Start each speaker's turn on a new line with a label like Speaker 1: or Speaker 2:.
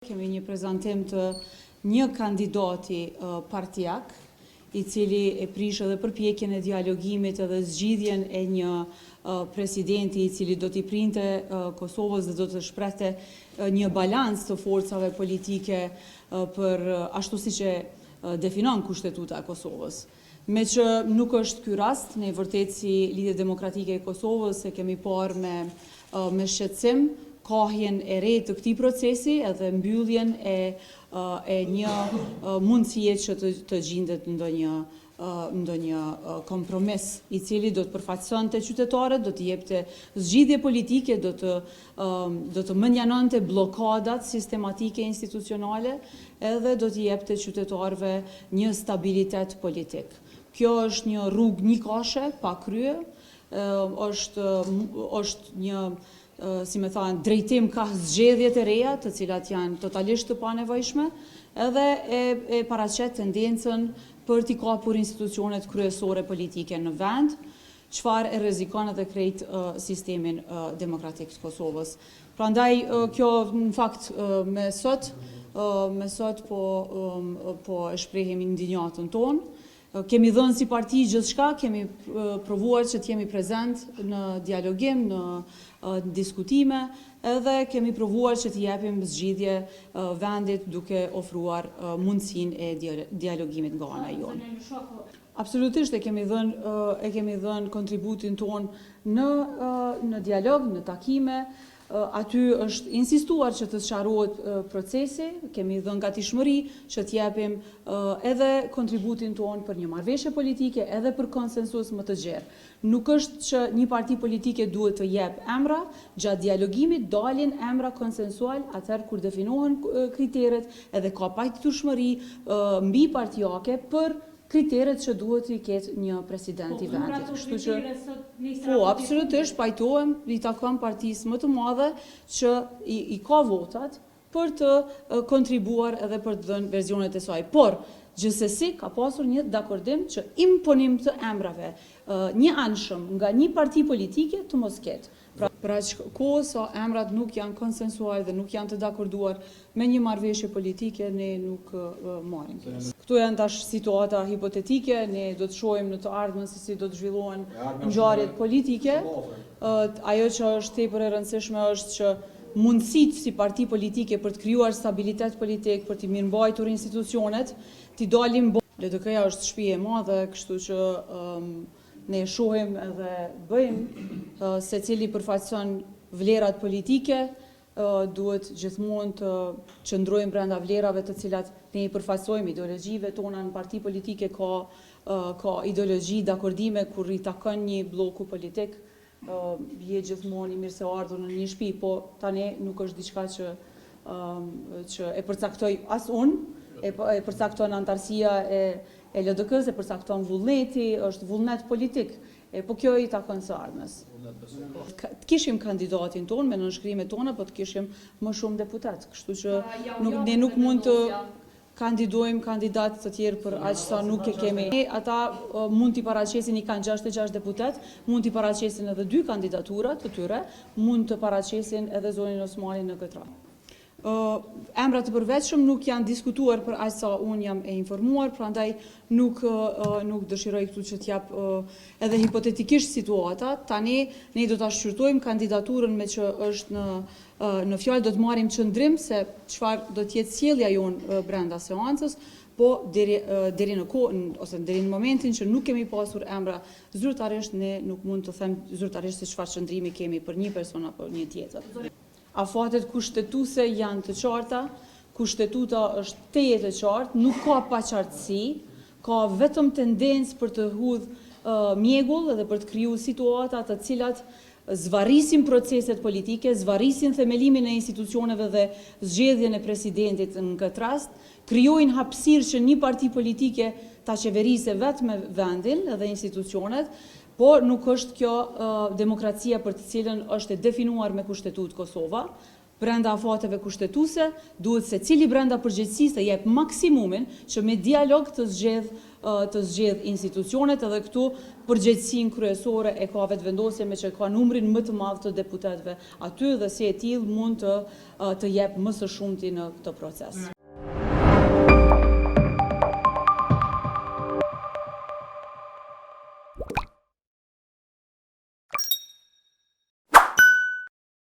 Speaker 1: Kemi një prezantim të një kandidati partijak, I cili e prish edhe përpjekjen e dialogimit edhe zgjidhjen e një presidenti I cili do t'i printe Kosovës dhe do të shprehte një balans të forcave politike për ashtu siç e definon kushtetuta e Kosovës. Me që nuk është ky rast, ne vërtet si Lidhje Demokratike e Kosovës e kemi parë me shqetësim kohjen e re të këtij procesi edhe mbylljen e një mundësie që të gjendet ndonjë kompromis I cili do të përfaqësonte qytetarët, do të jepte zgjidhje politike, do të menjanonte bllokadat sistematike institucionale edhe do të jepte qytetarëve një stabilitet politik. Kjo është një rrugë njëkohëshe, pa krye, është një si me thënë, drejtim ka zgjedhjet e reja, të cilat janë totalisht të panevojshme, edhe e paraqet tendencën për t'i kapur institucionet kryesore politike në vend, çfarë e rrezikon edhe krejt sistemin demokratik të Kosovës. Prandaj kjo në fakt me sot po e shprehim indinjatën tonë. Kemi dhënë si parti gjithçka, kemi provuar që t'jemi prezent në dialogim, në diskutime, edhe kemi provuar që t'i japim zgjidhje vendit duke ofruar mundësinë e dialogimit nga ana jonë. Absolutisht e kemi dhënë kontributin tonë në dialog, në takime. Aty është insistuar që të sqarohet procesi, kemi dhënë gatishmëri që t'japim edhe kontributin tonë për një marrëveshje politike, edhe për konsensus më të gjerë. Nuk është që një parti politike duhet të jep emra, gjatë dialogimit dalin emra konsensual, atëherë kur definohen kriteret, edhe ka pajtueshmëri mbi partijake për kriteret që duhet I ketë një president I vendit. Kështu që po, absolutisht pajtohem, I takon partisë më të madhe që I ka votat për të kontribuar edhe për të dhënë versionet e saj. Por, gjithsesi ka pasur një dakordim që imponim të emrave një anshëm nga një parti politike të mos ketë. Pra që kohë sa emrat nuk janë konsensuar dhe nuk janë të dakorduar me një marrëveshje politike, ne nuk marrim. Këtu janë tash situata hipotetike, ne do të shohim në të ardhmen se si do të zhvillohen ngjarjet politike. Ajo që është tepër e rëndësishme është që mundësitë si parti politike për të krijuar stabilitet politik, për të mirëmbajtur institucionet, t'i dalim LDK-ja është shtëpi e madhe, kështu që ne shohim edhe bëjmë se cili përfaqëson vlerat politike, duhet gjithmonë të qëndrojmë brenda vlerave të cilat ne I përfaqësojmë ideologjive tona në parti politike ka ideologji dakordime kur I takon një bloku politik, je gjithmonë I mirëseardhur në një shtëpi, po tani nuk është diçka që e përcaktoj as unë, e përcakton antarësia e LDK-s, e përcakton vullneti, është vullnet politik, po kjo I takon së ardhmes. Të kishim kandidatin tonë me nënshkrimet tona, po të kishim më shumë deputet, kështu që ne nuk mund të kandidojmë kandidatë të tjerë për aq sa nuk e kemi. Ata mund t'i paraqesin, I kanë 66 deputet, mund t'i paraqesin edhe 2 kandidaturat të tyre, mund të paraqesin edhe zonin Osmani në këtë radhë. Emrat të përveçshëm nuk janë diskutuar për aq sa unë jam e informuar, prandaj nuk dëshiroj këtu që t'jap edhe hipotetikisht situata. Tani ne do ta shqyrtojmë kandidaturën me që është në fjalë, do të marrim qëndrim se çfarë do të jetë sjellja jonë brenda seancës, po deri në kohën ose deri në momentin që nuk kemi pasur emra zyrtarisht, ne nuk mund të them zyrtarisht se çfarë qëndrimi kemi për një person apo një tjetër. Afatet kushtetuese janë të qarta, kushtetuta është tejet e qartë, nuk ka paqartësi, ka vetëm tendencë për të hudhë mjegull edhe për të krijuar situata të cilat zvarrisin proceset politike, zvarrisin themelimin e institucioneve dhe zgjedhjen e presidentit në këtë rast, krijojnë hapësirë që një parti politike ta qeverisë vetëm vendin edhe institucionet, por nuk është kjo demokracia për të cilën është e definuar me Kushtetutë Kosova. Brenda afateve kushtetuese duhet se cili brenda përgjegjësisë të jep maksimumin që me dialog të zgjedh të zgjedh institucionet, edhe këtu përgjegjësinë kryesore e ka vetëvendosja me që ka numrin më të madh të deputetëve aty dhe si e tillë mund të jep më së shumti në këtë proces.